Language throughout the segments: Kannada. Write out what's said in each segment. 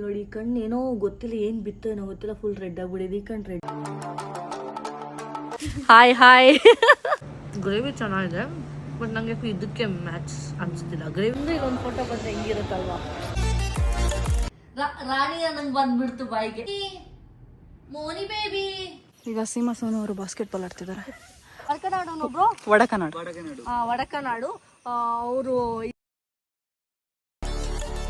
ನೋಡಿ ಕಣ್ಣು ಏನೋ ಗೊತ್ತಿಲ್ಲ ಏನು ಬಿತ್ತೋ ಏನೋ ಗೊತ್ತಿಲ್ಲ, ಫುಲ್ ರೆಡ್ ಆಗ್ಬಿಡಿದೆ ಈ ಕಣ್ಣು ರೆಡ್. ಹಾಯ್ ಗ್ರೇವಿ ಚೆನ್ನಾಗಿದೆ, ಬಟ್ ನನಗೆ ಇದಕ್ಕೆ ಮ್ಯಾಚ್ ಅನ್ಸ್ತಿಲ್ಲ ಗ್ರೇವಿ. ಇಲ್ಲೊಂದು ಫೋಟೋ ಬಂದ್ರೆ ಹೆಂಗಿರುತ್ತಲ್ವಾ, ರಾಣಿಯ ನಂಗೆ ಬಂದ್ಬಿಡ್ತು ಬಾಯಿಗೆ. ಮೋನಿ ಬೇಬಿ. ಈಗ ಸೀಮಾ ಸೋನು ಅವರು ಬಾಸ್ಕೆಟ್ಬಾಲ್ ಆಡ್ತಿದ್ದಾರೆ. ಒಬ್ರು ವಡಕನಾಡು ಅವರು.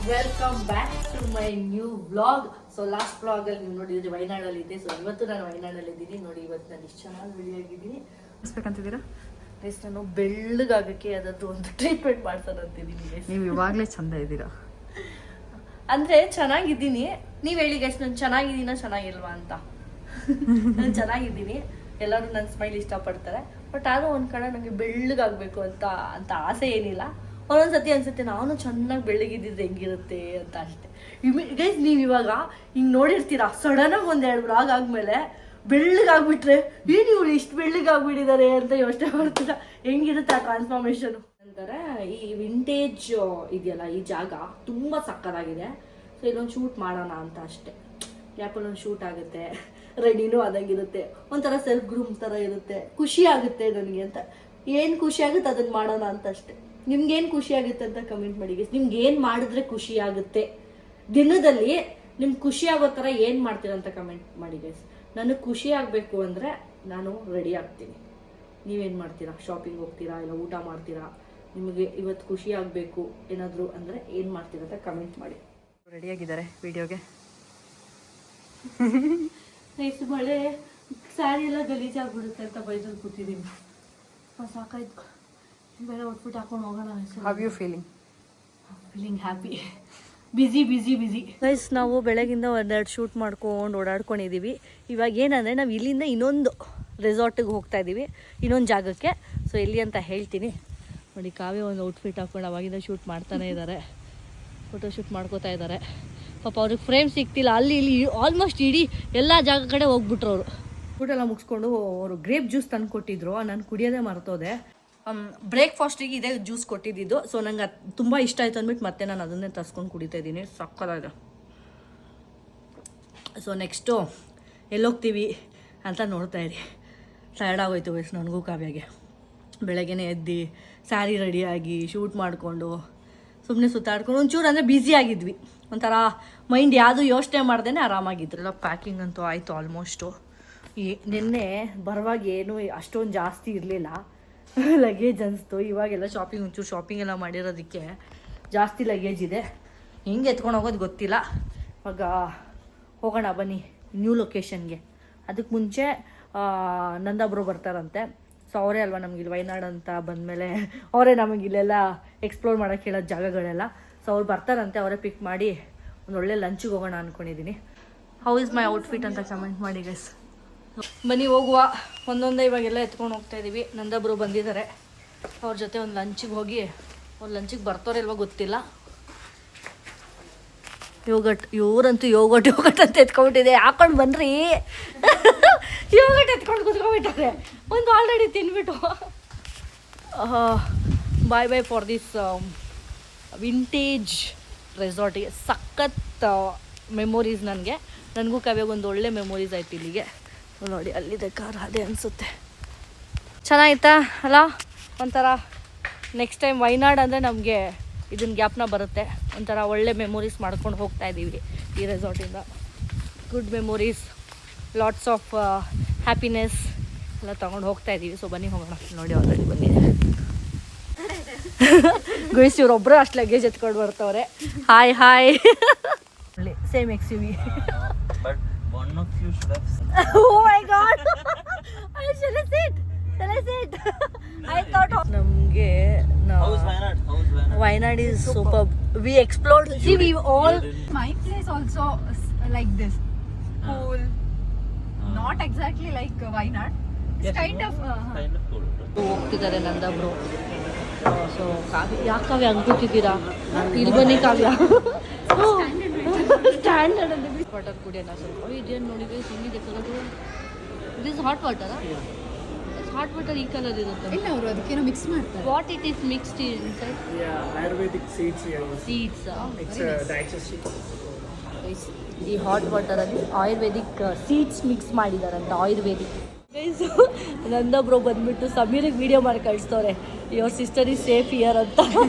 Welcome back to my new vlog. So last vlog ಅಲ್ಲಿ ನೀವು ನೋಡಿದ್ರೆ ವಯನಾಡಲ್ಲಿ ಇದ್ದೆ. ಸೊ ಇವತ್ತು ನಾನು ವಯನಾಡಲ್ಲಿ ಇದ್ದೀನಿ. ನೋಡಿ ಇವತ್ತು ನಾನು ಇಷ್ಟು ಚೆನ್ನಾಗಿ ರೆಡಿ ಆಗಿದ್ದೀನಿ. ಅನ್ಸ್ಬೇಕಂತಿದ್ದೀರಾ? ಗೈಸ್ ನಾನು ಬೆಳ್ಳಗಾಗಕ್ಕೆ ಅದಾದ್ರು ಒಂದು ಟ್ರೀಟ್ಮೆಂಟ್ ಮಾಡ್ತಾರಂತಿದ್ದೀನಿ. ನೀವು ಇವಾಗಲೇ ಚಂದ ಇದ್ದೀರಾ ಅಂದ್ರೆ ಚೆನ್ನಾಗಿದ್ದೀನಿ. ನೀವ್ ಹೇಳಿ ಗೈಸ್, ನಾನು ಚೆನ್ನಾಗಿದ್ದೀನ ಚೆನ್ನಾಗಿಲ್ವಾ ಅಂತ. ನಾನು ಚೆನ್ನಾಗಿದ್ದೀನಿ, ಎಲ್ಲರೂ ನನ್ನ ಸ್ಮೈಲ್ ಇಷ್ಟಪಡ್ತಾರೆ. ಬಟ್ ಆದ್ರೂ ಒಂದ್ ಕಡೆ ನನಗೆ ಬೆಳ್ಳಗಾಗ್ಬೇಕು ಅಂತ ಆಸೆ ಏನಿಲ್ಲ. ಒಂದೊಂದ್ಸತಿ ಅನ್ಸುತ್ತೆ ನಾನು ಚೆನ್ನಾಗಿ ಬೆಳ್ಳಗಿದ್ದಿದ್ರೆ ಹೆಂಗಿರುತ್ತೆ ಅಂತ ಅಷ್ಟೇ. ಗೈಸ್ ನೀವು ಇವಾಗ ಹಿಂಗ್ ನೋಡಿರ್ತೀರಾ, ಸಡನ್ ಆಗಿ ಒಂದೆರಡು ವ್ಲಾಗ್ ಆದ್ಮೇಲೆ ಬೆಳ್ಳಗಾಗ್ಬಿಟ್ರೆ ಏನು ಇವ್ರು ಇಷ್ಟು ಬೆಳ್ಳಗಾಗ್ಬಿಟ್ಟಿದ್ದಾರೆ ಅಂತ ಯೋಚನೆ ಮಾಡ್ತೀರಾ. ಹೆಂಗಿರುತ್ತೆ ಆ ಟ್ರಾನ್ಸ್ಫಾರ್ಮೇಶನ್ ಅಂತಾರೆ. ಈ ವಿಂಟೇಜ್ ಇದೆಯಲ್ಲ, ಈ ಜಾಗ ತುಂಬಾ ಸಕ್ಕತ್ತಾಗಿದೆ. ಸೊ ಇಲ್ಲೊಂದು ಶೂಟ್ ಮಾಡೋಣ ಅಂತ ಅಷ್ಟೇ. ಯಾಕಲ್ಲೊಂದು ಶೂಟ್ ಆಗುತ್ತೆ, ರೆಡಿನೂ ಆದಂಗಿರುತ್ತೆ, ಒಂಥರ ಸೆಲ್ಫ್ ಗ್ರೂಮ್ ಥರ ಇರುತ್ತೆ, ಖುಷಿ ಆಗುತ್ತೆ ನನಗೆ ಅಂತ. ಏನು ಖುಷಿ ಆಗುತ್ತೆ ಅದನ್ನು ಮಾಡೋಣ ಅಂತ ಅಷ್ಟೇ. ನಿಮ್ಗೇನು ಖುಷಿ ಆಗುತ್ತೆ ಅಂತ ಕಮೆಂಟ್ ಮಾಡಿ ಗೈಸ್. ನಿಮ್ಗೆ ಏನು ಮಾಡಿದ್ರೆ ಖುಷಿ ಆಗುತ್ತೆ ದಿನದಲ್ಲಿ, ನಿಮ್ಗೆ ಖುಷಿ ಆಗೋ ಥರ ಏನು ಮಾಡ್ತೀರ ಅಂತ ಕಮೆಂಟ್ ಮಾಡಿ ಗೈಸ್. ನನಗೆ ಖುಷಿ ಆಗಬೇಕು ಅಂದರೆ ನಾನು ರೆಡಿ ಆಗ್ತೀನಿ. ನೀವೇನು ಮಾಡ್ತೀರಾ? ಶಾಪಿಂಗ್ ಹೋಗ್ತೀರಾ, ಇಲ್ಲ ಊಟ ಮಾಡ್ತೀರಾ? ನಿಮಗೆ ಇವತ್ತು ಖುಷಿ ಆಗಬೇಕು ಏನಾದರೂ ಅಂದರೆ ಏನು ಮಾಡ್ತೀರಾ ಅಂತ ಕಮೆಂಟ್ ಮಾಡಿ. ರೆಡಿಯಾಗಿದ್ದಾರೆ ವಿಡಿಯೋಗೆ. ನೈಸ್. ಮಳೆ ಸ್ಯಾರಿ ಎಲ್ಲ ಗಲೀಜಾಗ್ಬಿಡುತ್ತೆ ಅಂತ ಬೈದಲ್ಲಿ ಕೂತಿದ್ದೀನಿ. ಸಾಕಾಯ್ತು, ಬೇರೆ ಔಟ್ಫಿಟ್ ಹಾಕೊಂಡು ಹೋಗೋಣ. How you feeling? Feeling happy. Busy guys. ನಾವು ಬೆಳಗಿಂದ ಒಂದೆರಡು ಶೂಟ್ ಮಾಡ್ಕೊಂಡು ಓಡಾಡ್ಕೊಂಡಿದ್ದೀವಿ. ಇವಾಗ ಏನಂದರೆ ನಾವು ಇಲ್ಲಿಂದ ಇನ್ನೊಂದು ರೆಸಾರ್ಟಿಗೆ ಹೋಗ್ತಾ ಇದ್ದೀವಿ, ಇನ್ನೊಂದು ಜಾಗಕ್ಕೆ. ಸೊ ಎಲ್ಲಿ ಅಂತ ಹೇಳ್ತೀನಿ. ನೋಡಿ ಕಾವ್ಯ ಒಂದು ಔಟ್ಫಿಟ್ ಹಾಕೊಂಡು ಅವಾಗಿಂದ ಶೂಟ್ ಮಾಡ್ತಾನೆ ಇದ್ದಾರೆ, ಫೋಟೋ ಶೂಟ್ ಮಾಡ್ಕೋತಾ ಇದ್ದಾರೆ. ಪಾಪ ಅವ್ರಿಗೆ ಫ್ರೇಮ್ ಸಿಗ್ತಿಲ್ಲ. ಅಲ್ಲಿ ಇಲ್ಲಿ ಆಲ್ಮೋಸ್ಟ್ ಇಡೀ ಎಲ್ಲ ಜಾಗ ಕಡೆ ಹೋಗ್ಬಿಟ್ರು ಅವರು. ಊಟೆಲ್ಲ ಮುಗಿಸ್ಕೊಂಡು ಅವರು ಗ್ರೇಪ್ ಜ್ಯೂಸ್ ತಂದು ಕೊಟ್ಟಿದ್ರು, ನಾನು ಕುಡಿಯೋದೇ ಮರ್ತೋದೆ. ಬ್ರೇಕ್ಫಾಸ್ಟಿಗೆ ಇದೇ ಜ್ಯೂಸ್ ಕೊಟ್ಟಿದ್ದು. ಸೊ ನಂಗೆ ಅದು ತುಂಬ ಇಷ್ಟ ಆಯಿತು ಅಂದ್ಬಿಟ್ಟು ಮತ್ತೆ ನಾನು ಅದನ್ನೇ ತರಿಸ್ಕೊಂಡು ಕುಡಿತಾ ಇದ್ದೀನಿ. ಸಕ್ಕತ್ತಾಗಿದೆ. ಸೊ ನೆಕ್ಸ್ಟು ಎಲ್ಲೋಗ್ತೀವಿ ಅಂತ ನೋಡ್ತಾ ಇರಿ. ಟಯರ್ಡ್ ಆಗೋಯ್ತು ವಯಸ್ಸು ನನಗೂ ಕಾವ್ಯಾಗೆ. ಬೆಳಗ್ಗೆನೇ ಎದ್ದು ಸ್ಯಾರಿ ರೆಡಿಯಾಗಿ ಶೂಟ್ ಮಾಡಿಕೊಂಡು ಸುಮ್ಮನೆ ಸುತ್ತಾಡ್ಕೊಂಡು ಒಂಚೂರು ಅಂದರೆ ಬ್ಯುಸಿ ಆಗಿದ್ವಿ. ಒಂಥರ ಮೈಂಡ್ ಯಾವುದು ಯೋಚನೆ ಮಾಡ್ದೇ ಆರಾಮಾಗಿದ್ರು. ಎಲ್ಲ ಪ್ಯಾಕಿಂಗ್ ಅಂತೂ ಆಯಿತು ಆಲ್ಮೋಸ್ಟು. ನಿನ್ನೆ ಬರುವಾಗ ಏನು ಅಷ್ಟೊಂದು ಜಾಸ್ತಿ ಇರಲಿಲ್ಲ, ಲಗೇಜ್ ಅನಿಸ್ತು. ಇವಾಗೆಲ್ಲ ಒಂಚೂರು ಶಾಪಿಂಗ್ ಎಲ್ಲ ಮಾಡಿರೋದಕ್ಕೆ ಜಾಸ್ತಿ ಲಗೇಜ್ ಇದೆ. ಹೆಂಗೆ ಎತ್ಕೊಂಡು ಹೋಗೋದು ಗೊತ್ತಿಲ್ಲ. ಇವಾಗ ಹೋಗೋಣ ಬನ್ನಿ ನ್ಯೂ ಲೊಕೇಶನ್ಗೆ. ಅದಕ್ಕೆ ಮುಂಚೆ ನಂದಾಬ್ರು ಬರ್ತಾರಂತೆ. ಸೊ ಅವರೇ ಅಲ್ವಾ ನಮ್ಗೆ ಇಲ್ಲಿ ವಯನಾಡ್ ಅಂತ ಬಂದಮೇಲೆ ಅವರೇ ನಮಗೆ ಇಲ್ಲೆಲ್ಲ ಎಕ್ಸ್ಪ್ಲೋರ್ ಮಾಡೋಕ್ಕೆ ಹೇಳೋದು ಜಾಗಗಳೆಲ್ಲ. ಸೊ ಅವ್ರು ಬರ್ತಾರಂತೆ, ಅವರೇ ಪಿಕ್ ಮಾಡಿ ಒಂದು ಒಳ್ಳೆ ಲಂಚಿಗೆ ಹೋಗೋಣ ಅಂದ್ಕೊಂಡಿದ್ದೀನಿ. ಹೌ ಇಸ್ ಮೈ ಔಟ್ಫಿಟ್ ಅಂತ ಕಮೆಂಟ್ ಮಾಡಿ ಗೈಸ್. ಬನ್ನಿ ಹೋಗುವ, ಒಂದೊಂದೇ ಇವಾಗೆಲ್ಲ ಎತ್ಕೊಂಡು ಹೋಗ್ತಾ ಇದ್ದೀವಿ. ನಂದೊಬ್ಬರು ಬಂದಿದ್ದಾರೆ, ಅವ್ರ ಜೊತೆ ಒಂದು ಲಂಚಿಗೆ ಹೋಗಿ, ಅವ್ರು ಲಂಚಿಗೆ ಬರ್ತಾರೋ ಇಲ್ವೋ ಗೊತ್ತಿಲ್ಲ. ಇವರಂತೂ ಯೋಗಟ್ ಅಂತ ಎತ್ಕೊಂಡ್ಬಿಟ್ಟಿದೆ. ಹಾಕೊಂಡು ಬನ್ನಿರಿ ಯೋಗಟ್ ಎತ್ಕೊಂಡು ಕುತ್ಕೊಂಡ್ಬಿಟ್ಟಾರೆ. ಒಂದು ಆಲ್ರೆಡಿ ತಿನ್ಬಿಟ್ಟು. ಬಾಯ್ ಫಾರ್ ದಿಸ್ ವಿಂಟೇಜ್ ರೆಸಾರ್ಟಿಗೆ. ಸಖತ್ ಮೆಮೊರೀಸ್ ನನಗೂ ಕಾವ್ಯಾಗ ಒಂದು ಒಳ್ಳೆ ಮೆಮೊರೀಸ್ ಆಯ್ತು ಇಲ್ಲಿಗೆ. ನೋಡಿ ಅಲ್ಲಿದೆ ಕಾರ್, ಅದೇ ಅನಿಸುತ್ತೆ. ಚೆನ್ನಾಗಿತ್ತಾ ಅಲ್ಲ? ಒಂಥರ ನೆಕ್ಸ್ಟ್ ಟೈಮ್ ವಯನಾಡ್ ಅಂದರೆ ನಮಗೆ ಇದನ್ನ ಜ್ಞಾಪನ ಬರುತ್ತೆ. ಒಂಥರ ಒಳ್ಳೆ ಮೆಮೊರೀಸ್ ಮಾಡ್ಕೊಂಡು ಹೋಗ್ತಾ ಇದ್ದೀವಿ ಈ ರೆಸಾರ್ಟಿಂದ. Good memories, lots of happiness ಎಲ್ಲ ತೊಗೊಂಡು ಹೋಗ್ತಾ ಇದ್ದೀವಿ. ಸೊ ಬನ್ನಿ ಹೋಗೋಣ. ನೋಡಿ ಆಲ್ರೆಡಿ ಬಂದಿದೆ ಗೈಸ್. ಇವರೊಬ್ಬರು ಅಷ್ಟು ಲಗೇಜ್ ಎತ್ಕೊಂಡು ಬರ್ತವ್ರೆ. Hi same XUV. Oh my god! I should have said. I thought ನಮಗೆ Wayanad is superb. We explored. See, we all. My place also like this. Cool. Not exactly like Wayanad. It's kind of cool. ಹೋಗ್ತಿದ್ದಾರೆ ನಂದಬ್ರು. ಸೊ ಕಾವ್ಯ, ಯಾಕೆ ಕಾವ್ಯ ಅನ್ಕೋತಿದ್ದೀರಾ? ಇಲ್ಲಿ ಬನ್ನಿ ಕಾವ್ಯ. ಸ್ಟ್ಯಾಂಡರ್ಡ್ ಅಲ್ಲಿ ವಾಟರ್ ಕುಡಿಯೋಣ ಸ್ವಲ್ಪ. ಇದೇನು ನೋಡಿದ್ರೆ ಹಿಂಗಿದೆ colour. It is hot water. Hot water ಈ ಕಲರ್ ಇರುತ್ತೆ. ಇಲ್ಲ, ಅವರು ಅದಕ್ಕೇನೋ ಮಿಕ್ಸ್ ಮಾಡ್ತಾರೆ. What it is mixed inside? Yeah, Ayurvedic seeds. Seeds. It's digestive. Guys ಈ ಹಾಟ್ ವಾಟರಲ್ಲಿ ಆಯುರ್ವೇದಿಕ್ ಸೀಡ್ಸ್ ಮಿಕ್ಸ್ ಮಾಡಿದಾರಂತ ಆಯುರ್ವೇದಿಕ್ ಗೈಸ್. ನಂದೊಬ್ರು ಬಂದ್ಬಿಟ್ಟು ಸಮೀರಿಗೆ ವಿಡಿಯೋ ಮಾಡಿ ಕಳಿಸ್ತವ್ರೆ your sister is safe here ಅಂತ.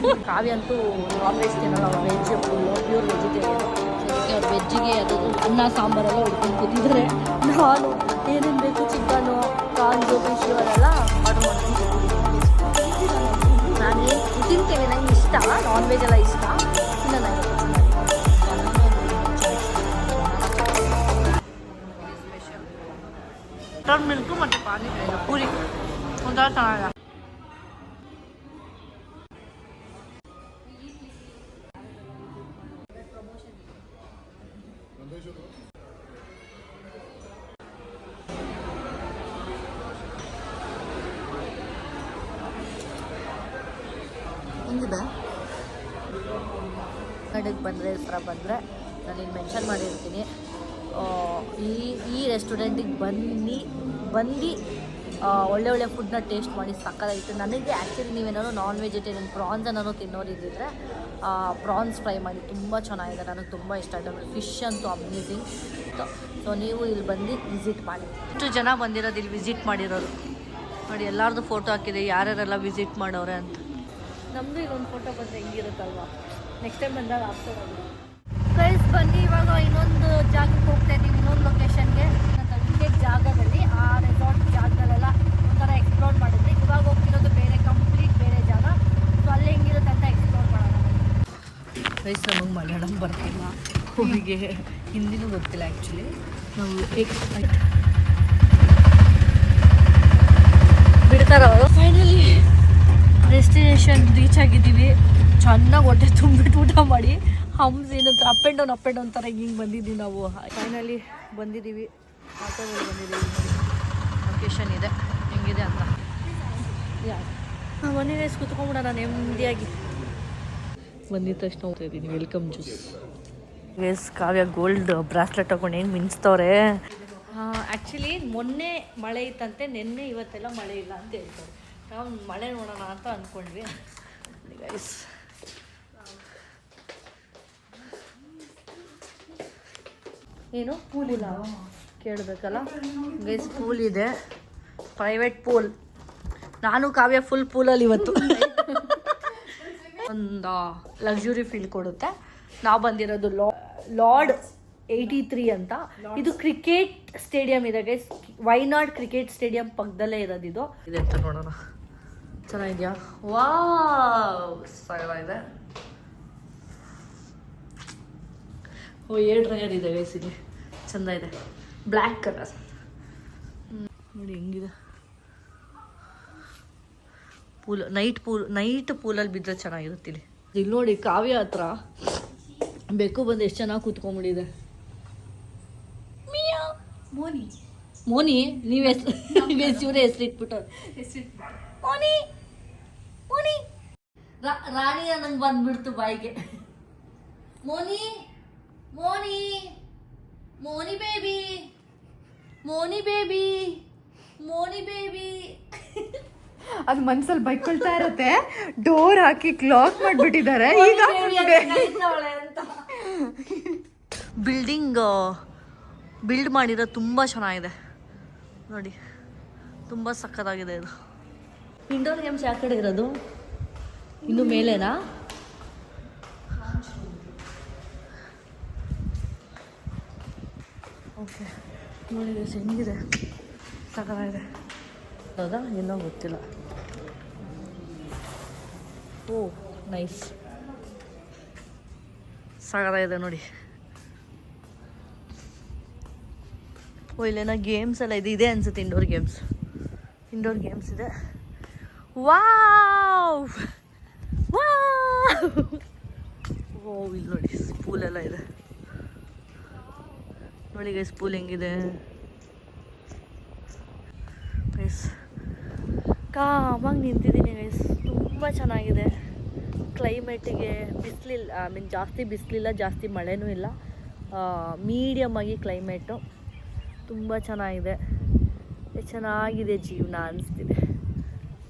ಕಾವ್ಯ ಅಂತೂ ನಾನ್ ವೆಜ್ ತಿನ್ನಲ್ಲ, ಅವ್ರು ವೆಜ್ ಫುಲ್ಲು ಪ್ಯೂರ್ ವೆಜಿಟೇರಿಯನ್. ಅವ್ರು ವೆಜ್ಜಿಗೆ ಅದು ಅನ್ನ ಸಾಂಬಾರೆಲ್ಲ ಹೊಡ್ಕೊಂಡು ಕೂತಿದ್ದಾರೆ. ನಾನು ಏನೇನು ಬೇಕು ಚಿಕನು ಪ್ರಾನ್ಸು ಫಿಶು ಅದೆಲ್ಲ ಆರ್ಡರ್ ಮಾಡ್ಕೊಂಡು ನಾನು ತಿಂತೇನೆ, ನಂಗೆ ಇಷ್ಟ ನಾನ್ ವೆಜ್ ಎಲ್ಲ ಇಷ್ಟ. ಇಲ್ಲ ನನಗೆ ಬಟರ್ ಮಿಲ್ಕು ಮತ್ತು ಪೂರಿ ಒಂಥರ ಚೆನ್ನಾಗಿದೆ. ಹೆಂಗಿದೆ ಕಡೆಗೆ ಬಂದರೆ ಈ ಥರ ಬಂದರೆ ನಾನು ಇಲ್ಲಿ ಮೆನ್ಷನ್ ಮಾಡಿರ್ತೀನಿ. ಈ ರೆಸ್ಟೋರೆಂಟಿಗೆ ಬಂದು ಒಳ್ಳೆ ಒಳ್ಳೆ ಫುಡ್ನ ಟೇಸ್ಟ್ ಮಾಡಿ ಸಕ್ಕತ್ತಾಗಿತ್ತು. ನನಗೆ ಆ್ಯಕ್ಚುಲಿ ನೀವೇನಾದ್ರು ನಾನ್ ವೆಜಿಟೇರಿಯನ್ ಪ್ರಾನ್ಸ್ ಏನಾದ್ರು ತಿನ್ನೋರಿದ್ದಿದ್ರೆ ಪ್ರಾನ್ಸ್ ಫ್ರೈ ಮಾಡಿ ತುಂಬ ಚೆನ್ನಾಗಿದೆ, ನನಗೆ ತುಂಬ ಇಷ್ಟ ಆಯಿತು. ಫಿಶ್ ಅಂತೂ ಅಮೇಝಿಂಗ್. ಸೊ ನೀವು ಇಲ್ಲಿ ಬಂದು ವಿಸಿಟ್ ಮಾಡಿ. ಎಷ್ಟು ಜನ ಬಂದಿರೋದು ಇಲ್ಲಿ ವಿಸಿಟ್ ಮಾಡಿರೋರು ನೋಡಿ, ಎಲ್ಲರದ್ದು ಫೋಟೋ ಹಾಕಿದೆ ಯಾರ್ಯಾರೆಲ್ಲ ವಿಸಿಟ್ ಮಾಡೋರೆ ಅಂತ. ನಮ್ಮದು ಇಲ್ಲೊಂದು ಫೋಟೋ ಬಂದರೆ ಹೆಂಗಿರುತ್ತಲ್ವ, ನೆಕ್ಸ್ಟ್ ಟೈಮ್ ಬಂದಾಗ ಆಗ್ತದೆ. ಗೈಸ್ ಬನ್ನಿ ಇವಾಗ ಇನ್ನೊಂದು ಜಾಗಕ್ಕೆ ಹೋಗ್ತಾ ಇದ್ದೀವಿ, ಇನ್ನೊಂದು ಲೊಕೇಶನ್ಗೆ. ಇದೇ ಜಾಗದಲ್ಲಿ ಆ ರೆಸಾರ್ಟ್ ಜಾಗದಲ್ಲೆಲ್ಲ ಒಂಥರ ಎಕ್ಸ್ಪ್ಲೋರ್ ಮಾಡಿದ್ವಿ. ಇವಾಗ ಹೋಗ್ತಿರೋದು ಬೇರೆ ಕಂಪ್ಲೀಟ್ ಬೇರೆ ಜಾಗ. ಸೊ ಅಲ್ಲಿ ಹೆಂಗಿರುತ್ತೆ ಅಂತ ಎಕ್ಸ್ಪ್ಲೋರ್ ಮಾಡೋಣ. ಗೈಸ್ ನಮಗೆ ಮಲಯಾಳಂ ಬರ್ತಿಲ್ಲ, ಅವರಿಗೆ ಹಿಂದಿನೂ ಗೊತ್ತಿಲ್ಲ ಆ್ಯಕ್ಚುಲಿ. ನಾವು ಬಿಡ್ತಾರ ಅವರು. ಫೈನಲಿ ಡೆಸ್ಟಿನೇಷನ್ ರೀಚ್ ಆಗಿದ್ದೀವಿ. ಚೆನ್ನಾಗಿ ಹೊಟ್ಟೆ ತುಂಬಿಟ್ಟು ಊಟ ಮಾಡಿ ಹಮ್ಸ್ ಏನಂತ ಅಪ್ ಆ್ಯಂಡ್ ಡೌನ್ ಥರ ಹಿಂಗೆ ಬಂದಿದ್ದೀವಿ ನಾವು. ಫೈನಲಿ ಬಂದಿದ್ದೀವಿ, ಆಟೋದಲ್ಲಿ ಬಂದಿದ್ದೀವಿ. ಲೊಕೇಶನ್ ಇದೆ ಹೆಂಗಿದೆ ಅಂತ ಮನೆ ರೇಸ್ ಕೂತ್ಕೊಂಡ್ಬಿಡೋಣ ನೆಮ್ಮದಿಯಾಗಿ. ಬಂದಿದ ತಕ್ಷಣ ಹೋಗ್ತಾ ಇದ್ದೀನಿ ವೆಲ್ಕಮ್ ಜ್ಯೂಸ್. ರೇಸ್ ಕಾವ್ಯ ಗೋಲ್ಡ್ ಬ್ರಾಸ್ಲೆಟ್ ತಗೊಂಡು ಹೆಂಗೆ ಮಿಂಚ್ತವ್ರೆ. ಆ್ಯಕ್ಚುಲಿ ಮೊನ್ನೆ ಮಳೆ ಇತ್ತಂತೆ, ನಿನ್ನೆ ಇವತ್ತೆಲ್ಲ ಮಳೆ ಇಲ್ಲ ಅಂತ ಹೇಳ್ತಾರೆ. ನಾವು ಮಳೆ ನೋಡೋಣ ಅಂತ ಅಂದ್ಕೊಂಡ್ವಿ ಗೈಸ್. ಏನು ಪೂಲ್ ಇಲ್ಲ ಕೇಳಬೇಕಲ್ಲ ಗೈಸ್. ಪೂಲ್ ಇದೆ, ಪ್ರೈವೇಟ್ ಪೂಲ್. ನಾನು ಕಾವ್ಯ ಫುಲ್ ಪೂಲಲ್ಲಿ ಇವತ್ತು. ಒಂದು ಲಕ್ಸುರಿ ಫೀಲ್ ಕೊಡುತ್ತೆ. ನಾವು ಬಂದಿರೋದು ಲಾರ್ಡ್ 83 ಅಂತ. ಇದು ಕ್ರಿಕೆಟ್ ಸ್ಟೇಡಿಯಂ ಇದೆ ಗೈಸ್, ವೈನಾಡ್ ಕ್ರಿಕೆಟ್ ಸ್ಟೇಡಿಯಂ ಪಕ್ಕದಲ್ಲೇ ಇರೋದು ಇದು. ಇದೆ ಅಂತ ನೋಡೋಣ, ಚೆನ್ನಾಗಿದೆಯಾ? ವಾವ್ ಸಾಗಿದೆ. ಓ ಏರ್ ಡ್ರೈಯರ್ ಇದೆ ಗೈಸ್ ಇಲ್ಲಿ, ಚೆಂದ ಇದೆ, ಬ್ಲ್ಯಾಕ್ ಕಲರ್. ನೋಡಿ ಹೆಂಗಿದೆ ಪೂಲ್. ನೈಟ್ ಪೂಲಲ್ಲಿ ಬಿದ್ದರೆ ಚೆನ್ನಾಗಿರುತ್ತೆ ಇಲ್ಲಿ. ಇಲ್ಲಿ ನೋಡಿ ಕಾವ್ಯ ಹತ್ರ ಬೆಕ್ಕು ಬಂದು ಎಷ್ಟು ಚೆನ್ನಾಗಿ ಕೂತ್ಕೊಂಡ್ಬಿಟ್ಟಿದೆ. ಮೋನಿ ನೀವು ಇವರೇ ಹೆಸರು ಇಟ್ಬಿಟ್ಟು ಮೋನಿ ಮೋನಿ ರಾಣಿಯ ನಂಗೆ ಬಂದ್ಬಿಡ್ತು ಬಾಯಿಗೆ. Moni Moni Moni baby Moni baby Moni baby. ಅದು ಮನ್ಸಲ್ಲಿ ಬೈಕೊಳ್ತಾ ಇರತ್ತೆ. ಡೋರ್ ಹಾಕಿ ಕ್ಲಾಕ್ ಮಾಡ್ಬಿಟ್ಟಿದ್ದಾರೆ. ಈಗ ಬಿಲ್ಡ್ ಮಾಡಿರೋ ತುಂಬ ಚೆನ್ನಾಗಿದೆ ನೋಡಿ, ತುಂಬ ಸಕ್ಕತ್ತಾಗಿದೆ ಇದು. ಇಂಡೋರ್ ಗೇಮ್ಸ್ ಯಾವ ಕಡೆ ಇರೋದು? ಇನ್ನು ಮೇಲೆನಾ? ಓಕೆ ನೋಡಿ ಹೆಂಗಿದೆ, ಸಕ್ಕತ್ತಾಗಿದೆ. ಹೌದಾ ಏನೋ ಗೊತ್ತಿಲ್ಲ. ಓ ನೈಸ್, ಸಕ್ಕತ್ತಾಗಿದೆ ನೋಡಿ. ಓ ಇಲ್ಲೇನೋ ಗೇಮ್ಸ್ ಎಲ್ಲ ಇದೆ ಅನ್ಸುತ್ತೆ. ಇಂಡೋರ್ ಗೇಮ್ಸ್ ಇದೆ. Wow wow. ಓ ಇಲ್ಲಿ ನೋಡಿ ಸ್ಪೂಲ್ ಎಲ್ಲ ಇದೆ ನೋಡಿ ಗೈಸ್, ಸ್ಪೂಲ್ ಹೆಂಗಿದೆ ಗೈಸ್. ಕಾಮಾಗಿ ನಿಂತಿದ್ದೀನಿ ಗೈಸ್, ತುಂಬ ಚೆನ್ನಾಗಿದೆ. ಕ್ಲೈಮೇಟಿಗೆ ಬಿಸಿಲಿಲ್ಲ, ಜಾಸ್ತಿ ಬಿಸಿಲಿಲ್ಲ, ಜಾಸ್ತಿ ಮಳೆನೂ ಇಲ್ಲ, ಮೀಡಿಯಮ್ ಆಗಿ ಕ್ಲೈಮೇಟು. ತುಂಬ ಚೆನ್ನಾಗಿದೆ, ಚೆನ್ನಾಗಿದೆ ಜೀವನ ಅನಿಸ್ತಿದೆ.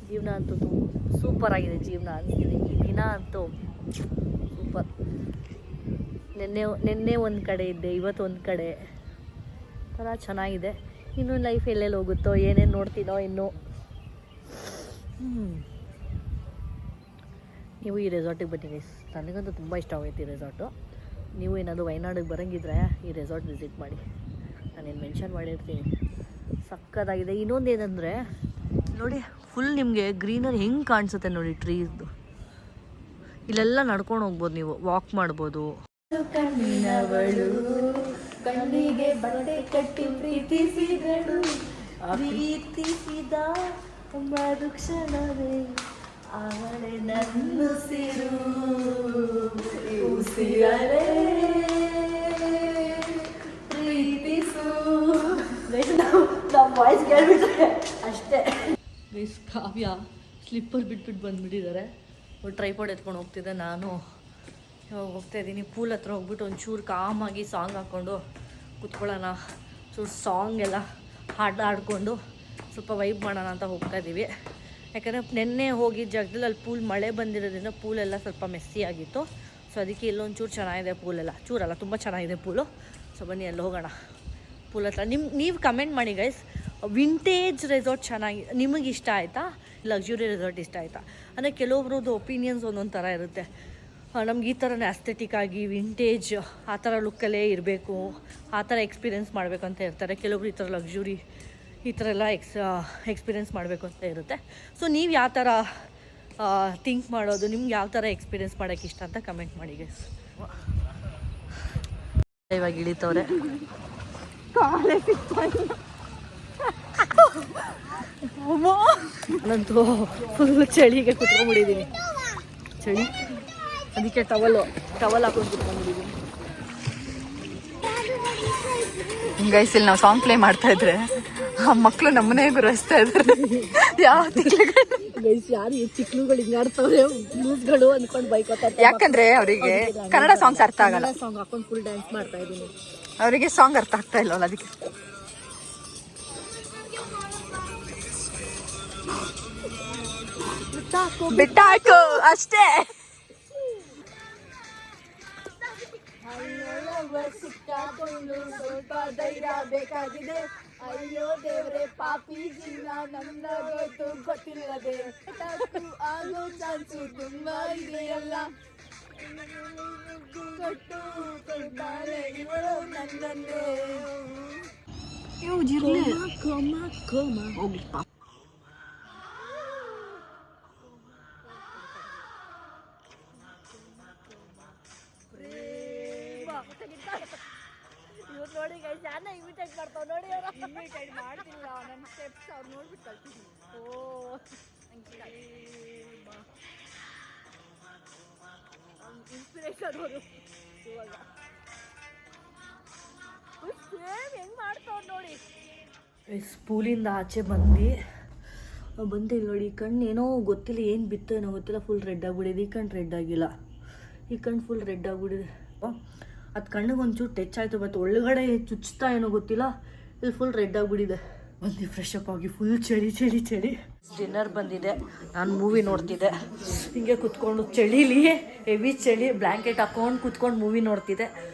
ಜೀವನ ಅಂತೂ ಸೂಪರ್ ಆಗಿದೆ, ಜೀವನ ಅನಿಸ್ತಿದೆ. ಈ ದಿನ ಅಂತೂ ಸೂಪರ್. ನಿನ್ನೆ ಒಂದು ಕಡೆ ಇದ್ದೆ, ಇವತ್ತು ಒಂದು ಕಡೆ ಥರ ಚೆನ್ನಾಗಿದೆ. ಇನ್ನೂ ಲೈಫ್ ಎಲ್ಲೆಲ್ಲಿ ಹೋಗುತ್ತೋ, ಏನೇನು ನೋಡ್ತೀನೋ ಇನ್ನೂ. ನೀವು ಈ ರೆಸಾರ್ಟಿಗೆ ಬನ್ನಿ ಗೈಸ್, ನನಗಂತೂ ತುಂಬ ಇಷ್ಟ ಆಗೈತೆ ಈ ರೆಸಾರ್ಟು. ನೀವು ಏನಾದರೂ ವಯನಾಡಿಗೆ ಬರೋಂಗಿದ್ರೆ ಈ ರೆಸಾರ್ಟ್ ವಿಸಿಟ್ ಮಾಡಿ, ನಾನೇನು ಮೆನ್ಷನ್ ಮಾಡಿರ್ತೀನಿ. ಸಕ್ಕತ್ತಾಗಿದೆ. ಇನ್ನೊಂದು ಏನಂದರೆ ನೋಡಿ, ಫುಲ್ ನಿಮಗೆ ಗ್ರೀನರಿ ಹೆಂಗೆ ಕಾಣಿಸುತ್ತೆ ನೋಡಿ, ಟ್ರೀಸ್ದು. ಇಲ್ಲೆಲ್ಲ ನಡ್ಕೊಂಡು ಹೋಗ್ಬೋದು, ನೀವು ವಾಕ್ ಮಾಡ್ಬೋದು. ಕಣ್ಣಿನವಳು ಕಣ್ಣಿಗೆ ಬಟ್ಟೆ ಕಟ್ಟಿ ಪ್ರೀತಿಸಿದಳು, ಪ್ರೀತಿಸಿದ ಮರುಕ್ಷಣವೇ ಅವಳೆ ನನ್ನುಸಿರು, ಉಸಿರಲೇ ಪ್ರೀತಿಸು. ನಮ್ಮ ವಾಯ್ಸ್ ಕೇಳ್ಬಿಟ್ರೆ ಅಷ್ಟೇ ಗೈಸ್. ಕಾವ್ಯ ಸ್ಲಿಪ್ಪರ್ ಬಿಟ್ಬಿಟ್ಟು ಬಂದುಬಿಟ್ಟಿದ್ದಾರೆ. ಟ್ರೈಪಾಡ್ ಎತ್ಕೊಂಡು ಹೋಗ್ತಿದ್ದೆ, ನಾನು ಇವಾಗ ಹೋಗ್ತಾಯಿದ್ದೀನಿ. ಪೂಲ್ ಹತ್ರ ಹೋಗ್ಬಿಟ್ಟು ಒಂಚೂರು ಕಾಮಾಗಿ ಸಾಂಗ್ ಹಾಕ್ಕೊಂಡು ಕೂತ್ಕೊಳ್ಳೋಣ, ಚೂರು ಸಾಂಗ್ ಎಲ್ಲ ಹಾಡ್ಕೊಂಡು ಸ್ವಲ್ಪ ವೈಬ್ ಮಾಡೋಣ ಅಂತ ಹೋಗ್ತಾಯಿದ್ದೀವಿ. ಯಾಕಂದರೆ ನೆನ್ನೆ ಹೋಗಿದ್ದ ಜಾಗದಲ್ಲಿ ಅಲ್ಲಿ ಪೂಲ್ ಮಳೆ ಬಂದಿರೋದ್ರಿಂದ ಪೂಲೆಲ್ಲ ಸ್ವಲ್ಪ ಮೆಸ್ಸಿ ಆಗಿತ್ತು. ಸೊ ಅದಕ್ಕೆ ಇಲ್ಲೊಂಚೂರು ಚೆನ್ನಾಗಿದೆ ಪೂಲೆಲ್ಲ, ಚೂರಲ್ಲ ತುಂಬ ಚೆನ್ನಾಗಿದೆ ಪೂಲು. ಸೊ ಬನ್ನಿ ಅಲ್ಲಿ ಹೋಗೋಣ ಪೂಲ್ ಹತ್ರ. ನೀವು ಕಮೆಂಟ್ ಮಾಡಿ ಗೈಸ್, ವಿಂಟೇಜ್ ರೆಸಾರ್ಟ್ ಚೆನ್ನಾಗಿ ನಿಮಗೆ ಇಷ್ಟ ಆಯಿತಾ, ಲಕ್ಸುರಿ ರೆಸಾರ್ಟ್ ಇಷ್ಟ ಆಯಿತಾ? ಅಂದರೆ ಕೆಲವೊಬ್ರದ್ದು ಒಪಿನಿಯನ್ಸ್ ಒಂದೊಂದು ಥರ ಇರುತ್ತೆ. ನಮ್ಗೆ ಈ ಥರನೇ ಅಸ್ಥೆಟಿಕ್ ಆಗಿ ವಿಂಟೇಜ್ ಆ ಥರ ಲುಕ್ಕಲ್ಲೇ ಇರಬೇಕು, ಆ ಥರ ಎಕ್ಸ್ಪೀರಿಯೆನ್ಸ್ ಮಾಡಬೇಕು ಅಂತ ಇರ್ತಾರೆ. ಕೆಲವೊಬ್ರು ಈ ಥರ ಲಕ್ಸುರಿ ಈ ಥರ ಎಲ್ಲ ಎಕ್ಸ್ಪೀರಿಯೆನ್ಸ್ ಮಾಡಬೇಕು ಅಂತ ಇರುತ್ತೆ. ಸೊ ನೀವು ಯಾವ ಥರ ಥಿಂಕ್ ಮಾಡೋದು, ನಿಮ್ಗೆ ಯಾವ ಥರ ಎಕ್ಸ್ಪೀರಿಯೆನ್ಸ್ ಮಾಡೋಕ್ಕೆ ಇಷ್ಟ ಅಂತ ಕಮೆಂಟ್ ಮಾಡಿ ಗೈಸ್. ಇವಾಗ ಇಳಿತವ್ರೆ. ನಾನಂತೂ ಫುಲ್ ಚಳಿಗೆ ಕುತ್ಕೊಂಡ್ಬಿಟ್ಟಿದ್ದೀನಿ, ಚಳಿ. ಅದಕ್ಕೆ ಟವಲ್ ಹಾಕೊಂಡು ಕುತ್ಕೊಂಡ್ಬಿಟ್ಟಿದ್ದೀನಿ. ಗೈಸ್ ಇಲ್ಲಿ ನಾವು ಸಾಂಗ್ ಪ್ಲೇ ಮಾಡ್ತಾ ಇದ್ರೆ ಆ ಮಕ್ಕಳು ನಮ್ಮನೆ ಗುರಾಯಿಸ್ತಾ ಇದ್ದಾರೆ. ಯಾವ ಗೈಸ್ ಯಾರು ಈ ಚಿಕ್ಳುಗಳು ಹಿಂಗೆ ಆಡ್ತವ್ರೆ, ಲೂಸ್ಗಳು ಅಂದ್ಕೊಂಡು ಬೈಕೋತಾರೆ. ಯಾಕಂದ್ರೆ ಅವರಿಗೆ ಕನ್ನಡ ಸಾಂಗ್ಸ್ ಅರ್ಥ ಆಗಲ್ಲ. ಸಾಂಗ್ ಹಾಕೊಂಡು ಫುಲ್ ಡ್ಯಾನ್ಸ್ ಮಾಡ್ತಾ ಇದ್ದೀನಿ. ಅವರಿಗೆ ಸಾಂಗ್ ಅರ್ಥ ಆಗ್ತಾ ಇಲ್ಲವಲ್ಲ, ಅದಕ್ಕೆ ಬಿಟ್ಟಾಕು ಅಷ್ಟೇ. ಸಿಕ್ಕಾಕೊಂಡು ಸ್ವಲ್ಪ ಧೈರ್ಯ ಬೇಕಾಗಿದೆ. ಅಯ್ಯೋ ದೇವ್ರೆ ಪಾಪಿ ಜೀವನ ನನ್ನ ಗೊತ್ತಿಲ್ಲದೆ ಆಗೋ ಚಾನ್ಸು ತುಂಬಾ ಇದೆಯಲ್ಲ. ಕೊಟ್ಟು ಕೊಡ್ತಾರೆ ಇವಳು ನನ್ನನ್ನೇ. ಇವ್ರು ನೋಡಿ ಗೈಸ್, ಯಾರನ್ನ ಇಮಿಟೇಟ್ ಮಾಡ್ತಾವ್ ನೋಡಿ. ಅವರು ಇಮಿಟೇಟ್ ಮಾಡ್ತಿಲ್ಲ, ನನ್ನ ಸ್ಟೆಪ್ಸ್ ಅವ್ರು ನೋಡ್ಬಿಟ್ಟು ಕಲ್ತಿದ್ದೀನಿ. ಇನ್ಸ್ಪಿರೇಷನ್ ಅವರು ಇವಾಗ ಸೇಮ್ ಹೆಂಗ್ ಮಾಡ್ತಾವ್ ನೋಡಿ. ಸ್ಕೂಲಿಂದ ಆಚೆ ಬಂದು ಇಲ್ಲಿ ನೋಡಿ, ಕಣ್ಣು ಏನೋ ಗೊತ್ತಿಲ್ಲ, ಏನು ಬಿತ್ತೋ ಏನೋ ಗೊತ್ತಿಲ್ಲ, ಫುಲ್ ರೆಡ್ ಆಗಿಬಿಟ್ಟಿದೆ. ಈ ಕಣ್ಣು ರೆಡ್ ಆಗಿಲ್ಲ, ಈ ಕಣ್ಣು ಫುಲ್ ರೆಡ್ ಆಗಿಬಿಟ್ಟಿದೆ. ಅದು ಕಣ್ಣಿಗೆ ಒಂಚೂರು ಟಚ್ ಆಯಿತು, ಮತ್ತು ಒಳಗಡೆ ಚುಚ್ತಾ ಏನೋ ಗೊತ್ತಿಲ್ಲ, ಇಲ್ಲಿ ಫುಲ್ ರೆಡ್ ಆಗಿಬಿಟ್ಟಿದೆ. ಬಂದು ಫ್ರೆಶ್ ಅಪ್ ಆಗಿ ಫುಲ್ ಚಳಿ. ಡಿನ್ನರ್ ಬಂದಿದೆ, ನಾನು ಮೂವಿ ನೋಡ್ತಿದ್ದೆ. ಹಿಂಗೆ ಕುತ್ಕೊಂಡು ಚಳಿಲಿ, ಹೆವಿ ಚಳಿ, ಬ್ಲ್ಯಾಂಕೆಟ್ ಹಾಕ್ಕೊಂಡು ಕುತ್ಕೊಂಡು ಮೂವಿ ನೋಡ್ತಿದ್ದೆ.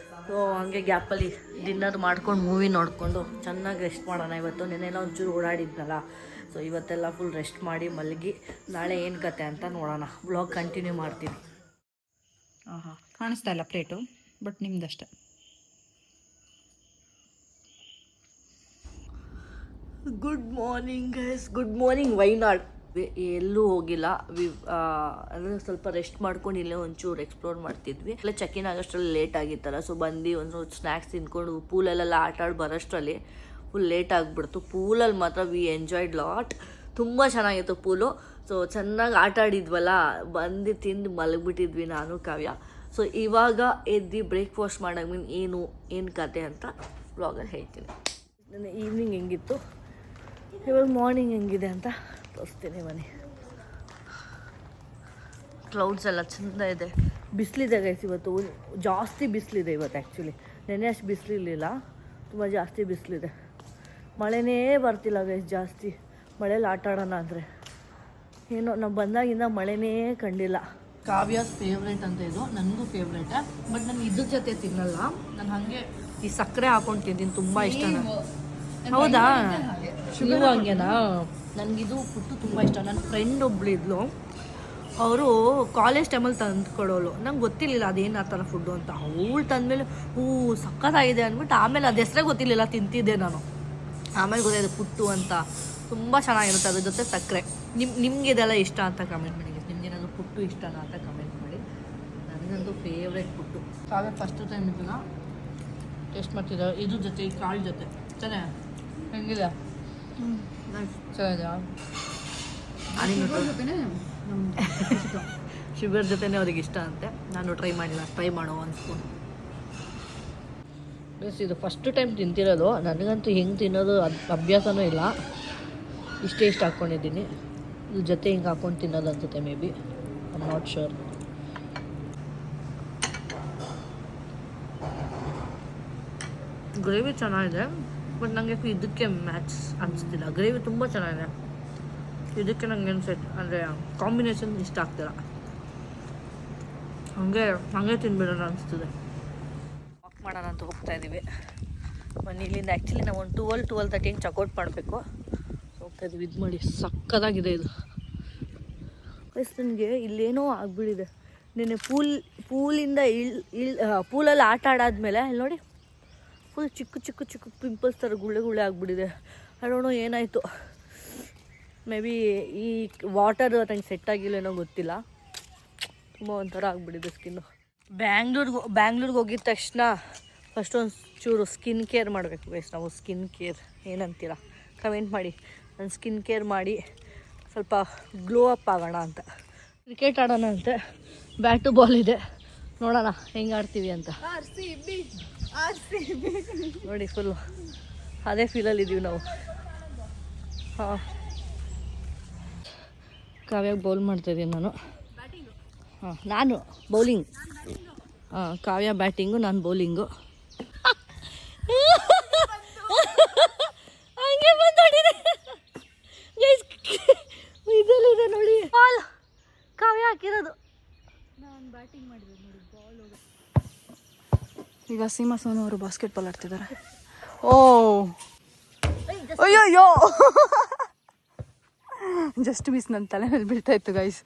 ಸೊ ಹಂಗೆ ಗ್ಯಾಪಲ್ಲಿ ಡಿನ್ನರ್ ಮಾಡ್ಕೊಂಡು ಮೂವಿ ನೋಡಿಕೊಂಡು ಚೆನ್ನಾಗಿ ರೆಸ್ಟ್ ಮಾಡೋಣ ಇವತ್ತು. ನೆನ್ನೆಲ್ಲ ಒಂಚೂರು ಓಡಾಡಿದ್ನಲ್ಲ, ಸೊ ಇವತ್ತೆಲ್ಲ ಫುಲ್ ರೆಸ್ಟ್ ಮಾಡಿ ಮಲಗಿ ನಾಳೆ ಏನು ಕತೆ ಅಂತ ನೋಡೋಣ. ವ್ಲಾಗ್ ಕಂಟಿನ್ಯೂ ಮಾಡ್ತೀನಿ. ಕಾಣಿಸ್ತಾ ಇಲ್ಲ ಪ್ಲೇಟು, ಬಟ್ ನಿಮ್ದಷ್ಟೇ. Good morning guys, good morning Wayanad. ಎಲ್ಲೂ ಹೋಗಿಲ್ಲ, ಅಂದರೆ ಸ್ವಲ್ಪ ರೆಸ್ಟ್ ಮಾಡ್ಕೊಂಡು ಇಲ್ಲೇ ಒಂಚೂರು ಎಕ್ಸ್ಪ್ಲೋರ್ ಮಾಡ್ತಿದ್ವಿ. ಎಲ್ಲ ಚೆಕ್-ಇನ್ ಆಗೋಷ್ಟರಲ್ಲಿ ಲೇಟ್ ಆಗಿತ್ತಲ್ಲ, ಸೊ ಬಂದು ಒಂದು ಸ್ನ್ಯಾಕ್ಸ್ ತಿನ್ಕೊಂಡು ಪೂಲಲ್ಲೆಲ್ಲ ಆಟ ಆಡಿ ಬರೋಷ್ಟರಲ್ಲಿ ಫುಲ್ ಲೇಟ್ ಆಗಿಬಿಡ್ತು. ಪೂಲಲ್ಲಿ ಮಾತ್ರ ವಿ ಎಂಜಾಯ್ಡ್ ಲಾಟ್, ತುಂಬ ಚೆನ್ನಾಗಿತ್ತು ಪೂಲು. ಸೊ ಚೆನ್ನಾಗಿ ಆಟ ಆಡಿದ್ವಲ್ಲ, ಬಂದು ತಿಂದು ಮಲಗಿಬಿಟ್ಟಿದ್ವಿ ನಾನು ಕಾವ್ಯ. ಸೊ ಇವಾಗ ಎದ್ದು ಬ್ರೇಕ್ಫಾಸ್ಟ್ ಮಾಡಾಗ ಏನು ಕತೆ ಅಂತ ವ್ಲಾಗಲ್ಲಿ ಹೇಳ್ತೀನಿ. ನನ್ನ ಈವ್ನಿಂಗ್ ಹೆಂಗಿತ್ತು, ಇವಾಗ ಮಾರ್ನಿಂಗ್ ಹೆಂಗಿದೆ ಅಂತ ತೋರಿಸ್ತೀನಿ ಬನ್ನಿ. ಕ್ಲೌಡ್ಸ್ ಎಲ್ಲ ಚೆಂದ ಇದೆ, ಬಿಸಿಲಿದೆ ಗೈಸ್. ಇವತ್ತು ಜಾಸ್ತಿ ಬಿಸಿಲಿದೆ ಇವತ್ತು. ಆ್ಯಕ್ಚುಲಿ ನೆನ್ನೆ ಅಷ್ಟು ಬಿಸಿಲಿರಲಿಲ್ಲ, ತುಂಬ ಜಾಸ್ತಿ ಬಿಸಿಲಿದೆ. ಮಳೆನೇ ಬರ್ತಿಲ್ಲ ಗೈಸ್ ಜಾಸ್ತಿ. ಮಳೇಲಿ ಆಟ ಆಡೋಣ ಅಂದರೆ ಏನೋ ನಾವು ಬಂದಾಗಿಂದ ಮಳೆನೇ ಕಂಡಿಲ್ಲ. ಕಾವ್ಯಾಸ್ ಫೇವ್ರೇಟ್ ಅಂತ ಇದು, ನನಗೂ ಫೇವ್ರೇಟೇ. ಬಟ್ ನಾನು ಇದ್ರ ಜೊತೆ ತಿನ್ನಲ್ಲ, ನಾನು ಹಾಗೆ ಈ ಸಕ್ಕರೆ ಹಾಕೊಂಡು ತಿಂತೀನಿ, ತುಂಬ ಇಷ್ಟ ನನಗೆ. ಹೌದಾ, ನೀವು ಹಂಗೇನಾ? ನನಗಿದು ಫುಡ್ಡು ತುಂಬ ಇಷ್ಟ. ನನ್ನ ಫ್ರೆಂಡ್ ಒಬ್ಳಿದ್ಲು, ಅವರು ಕಾಲೇಜ್ ಟೈಮಲ್ಲಿ ತಂದು ಕೊಡೋಳು. ನಂಗೆ ಗೊತ್ತಿರಲಿಲ್ಲ ಅದೇನು ಆ ಥರ ಫುಡ್ಡು ಅಂತ. ಅವಳು ತಂದಮೇಲೆ ಸಕ್ಕತ್ತಾಗಿದೆ ಅಂದ್ಬಿಟ್ಟು ಆಮೇಲೆ ಅದು ಹೆಸರೇ ಗೊತ್ತಿರಲಿಲ್ಲ, ತಿಂತಿದ್ದೆ ನಾನು. ಆಮೇಲೆ ಗೊತ್ತಾಯಿತು ಪುಟ್ಟು ಅಂತ. ತುಂಬ ಚೆನ್ನಾಗಿರುತ್ತೆ ಅದ್ರ ಜೊತೆ ಸಕ್ಕರೆ. ನಿಮ್ಗೆ ಇದೆಲ್ಲ ಇಷ್ಟ ಅಂತ ಕಮೆಂಟ್ ಮಾಡಿ. ನಿಮ್ಗೇನಾದರೂ ಪುಟ್ಟು ಇಷ್ಟನಾ ಅಂತ ಕಮೆಂಟ್ ಮಾಡಿ. ನನಗಂತೂ ಫೇವ್ರೇಟ್ ಪುಟ್ಟು. ಕಾವೇ ಫಸ್ಟ್ ಟೈಮ್ ಇದನ್ನ ಟೇಸ್ಟ್ ಮಾಡ್ತಿದ್ದೆ ಇದ್ರ ಜೊತೆ, ಈ ಕಾಳು ಜೊತೆ. ಚೆನ್ನಾಗಿ ಹೆಂಗಿದೆ? ಚೆನ್ನಾಗಿದೆ. ಶುಗರ್ ಜೊತೆನೇ ಅವ್ರಿಗೆ ಇಷ್ಟ ಅಂತೆ. ನಾನು ಟ್ರೈ ಮಾಡಿಲ್ಲ, ಟ್ರೈ ಮಾಡೋ ಒಂದು ಸ್ಪೂನ್. ಬೇಸ್ ಇದು ಫಸ್ಟ್ ಟೈಮ್ ತಿಂತಿರೋದು. ನನಗಂತೂ ಹೆಂಗೆ ತಿನ್ನೋದು ಅಭ್ಯಾಸನೂ ಇಲ್ಲ. ಇಷ್ಟೇ ಇಷ್ಟ ಹಾಕ್ಕೊಂಡಿದ್ದೀನಿ. ಇದ್ರ ಜೊತೆ ಹಿಂಗೆ ಹಾಕ್ಕೊಂಡು ತಿನ್ನೋದು ಅನ್ಸುತ್ತೆ, may be, I am not sure. Gravy ಚೆನ್ನಾಗಿದೆ, ಬಟ್ ನನಗೆ ಇದಕ್ಕೆ ಮ್ಯಾಚ್ ಅನಿಸ್ತಿಲ್ಲ. ಗ್ರೇವಿ ತುಂಬ ಚೆನ್ನಾಗಿದೆ, ಇದಕ್ಕೆ ನಂಗೆ ಏನು ಸೆಟ್ ಅಂದರೆ ಕಾಂಬಿನೇಷನ್ ಇಷ್ಟ ಆಗ್ತಿಲ್ಲ. ಹಾಗೆ ತಿನ್ಬಿಡೋಣ ಅನಿಸ್ತದೆ. ವಾಕ್ ಮಾಡೋಣ ಅಂತ ಹೋಗ್ತಾ ಇದ್ದೀವಿ. ಇಲ್ಲಿಂದ ಆ್ಯಕ್ಚುಲಿ ನಾವು ಒಂದು 12-12:30 ಚೆಕ್ಔಟ್ ಮಾಡಬೇಕು. ಹೋಗ್ತಾ ಇದ್ದೀವಿ. ಇದು ಮಾಡಿ ಸಕ್ಕದಾಗಿದೆ ಇದು. ನನಗೆ ಇಲ್ಲೇನೋ ಆಗಿಬಿಟ್ಟಿದೆ. ನೆನ್ನೆ ಪೂಲಿಂದ ಪೂಲಲ್ಲಿ ಆಟ ಆಡಾದ್ಮೇಲೆ ಇಲ್ಲಿ ನೋಡಿ ಫುಲ್ ಚಿಕ್ಕ ಪಿಂಪಲ್ಸ್ ಥರ ಗುಳ್ಳೆ ಆಗಿಬಿಟ್ಟಿದೆ. ಅಡೋಣ ಏನಾಯಿತು. ಮೇ ಬಿ ಈ ವಾಟರ್ ನಂಗೆ ಸೆಟ್ ಆಗಿಲ್ಲ ಏನೋ ಗೊತ್ತಿಲ್ಲ. ತುಂಬ ಒಂಥರ ಆಗಿಬಿಟ್ಟಿದೆ ಸ್ಕಿನ್ನು. ಬ್ಯಾಂಗ್ಳೂರ್ಗೆ ಹೋಗಿದ ತಕ್ಷಣ ಫಸ್ಟ್ ಒಂದು ಚೂರು ಸ್ಕಿನ್ ಕೇರ್ ಮಾಡಬೇಕು ಗೈಸ್. ನಾವು ಸ್ಕಿನ್ ಕೇರ್ ಏನಂತೀರ ಕಮೆಂಟ್ ಮಾಡಿ. ನಾನು ಸ್ಕಿನ್ ಕೇರ್ ಮಾಡಿ ಸ್ವಲ್ಪ ಗ್ಲೋ ಅಪ್ ಆಗೋಣ ಅಂತ. ಕ್ರಿಕೆಟ್ ಆಡೋಣ ಅಂತೆ. ಬ್ಯಾಟು ಬಾಲ್ ಇದೆ, ನೋಡೋಣ ಹೆಂಗೆ ಆಡ್ತೀವಿ ಅಂತ. ನೋಡಿ ಫುಲ್ಲು ಅದೇ ಫೀಲಲ್ಲಿ ಇದ್ದೀವಿ ನಾವು. ಹಾಂ, ಕಾವ್ಯಾಗ ಬೌಲ್ ಮಾಡ್ತಾಯಿದ್ದೀನಿ ನಾನು. ನಾನು ಬೌಲಿಂಗ್. ಕಾವ್ಯ ಬ್ಯಾಟಿಂಗು, ನಾನು ಬೌಲಿಂಗು. ಹಂಗೆ ಬಂದು ನೋಡಿದೆ ಇದಲ್ಲಿದೆ ನೋಡಿ ಬಾಲ್. ಕಾವ್ಯ ಹಾಕಿರೋದು. ನಾನು ಬ್ಯಾಟಿಂಗ್ ಮಾಡಿದೆ ನೋಡಿ, ಬಾಲ್ ಹೋಗಿ. ಈಗ ಸೀಮಾ ಸೋನು ಅವರು ಬಾಸ್ಕೆಟ್ಬಾಲ್ ಆಡ್ತಿದ್ದಾರೆ. ಓ ಅಯ್ಯೋ, ಜಸ್ಟ್ ಮಿಸ್. ನನ್ನ ತಲೆ ಮೇಲೆ ಬೀಳ್ತಾ ಇತ್ತು ಗೈಸ್.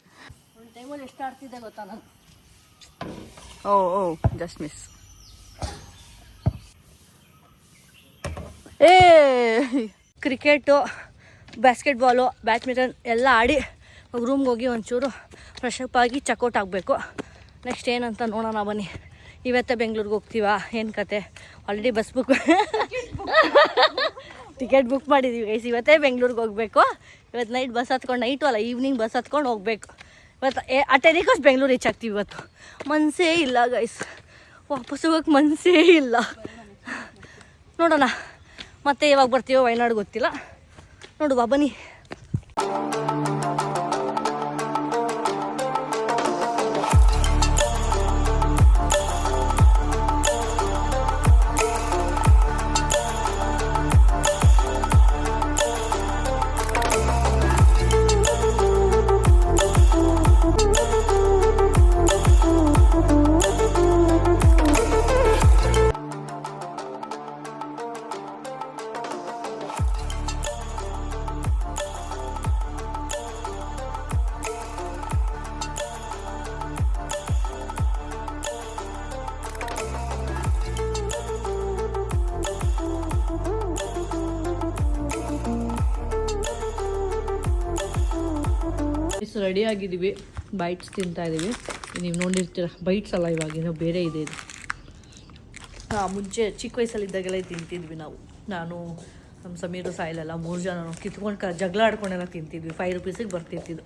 ಒಂದು ಟೈಮಲ್ಲಿ ಎಷ್ಟು ಆಡ್ತಿದ್ದೆ ಗೊತ್ತಾ ನಾನು. Oh just miss. Cricket, basketball, badminton ಎಲ್ಲ ಆಡಿ ರೂಮ್ಗೆ ಹೋಗಿ ಒಂಚೂರು ಫ್ರೆಶ್ ಅಪ್ ಆಗಿ ಚೆಕ್ಔಟ್ ಆಗಬೇಕು. ನೆಕ್ಸ್ಟ್ ಏನಂತ ನೋಡೋಣ ಬನ್ನಿ. ಇವತ್ತೇ ಬೆಂಗ್ಳೂರಿಗೆ ಹೋಗ್ತೀವಾ, ಏನು ಕತೆ? ಆಲ್ರೆಡಿ ಬಸ್ ಟಿಕೆಟ್ ಬುಕ್ ಮಾಡಿದ್ದೀವಿ ಗೈಸ್. ಇವತ್ತೇ ಬೆಂಗ್ಳೂರಿಗೆ ಹೋಗಬೇಕು. ಇವತ್ತು ನೈಟ್ ಬಸ್ ಹತ್ಕೊಂಡು, ನೈಟು ಅಲ್ಲ ಈವ್ನಿಂಗ್ ಬಸ್ ಹತ್ಕೊಂಡು ಹೋಗ್ಬೇಕು. ಇವತ್ತು ಅಟೆನಿಕೋಸ್ ಬೆಂಗ್ಳೂರು ರೀಚ್ ಆಗ್ತೀವಿ. ಇವತ್ತು ಮನಸ್ಸೇ ಇಲ್ಲ ಗೈಸ್, ವಾಪಸ್ ಹೋಗೋಕ್ಕೆ ಮನಸ್ಸೇ ಇಲ್ಲ. ನೋಡೋಣ ಮತ್ತೆ ಯಾವಾಗ ಬರ್ತೀವೋ ವಯನಾಡು ಗೊತ್ತಿಲ್ಲ. ನೋಡುವ ಬನ್ನಿ. ರೆಡಿ ಆಗಿದ್ದೀವಿ, ಬೈಟ್ಸ್ ತಿಂತಾ ಇದ್ದೀವಿ. ನೀವು ನೋಡಿರ್ತೀರ, ಬೈಟ್ಸ್ ಅಲ್ಲ ಇವಾಗಿನ ಬೇರೆ ಇದೆ ಇದು. ಮುಂಚೆ ಚಿಕ್ಕ ವಯಸ್ಸಲ್ಲಿದ್ದಾಗೆಲ್ಲ ತಿಂತಿದ್ವಿ ನಾವು. ನಾನು ನಮ್ಮ ಸಮೀರು ಸಾಯಿಲೆಲ್ಲ 3 ಜನ ಕಿತ್ಕೊಂಡು ಜಗಳ ಆಡ್ಕೊಂಡೆಲ್ಲ ತಿಂತಿದ್ವಿ. 5 ರೂಪೀಸಿಗೆ ಬರ್ತಿತ್ತಿದ್ದು.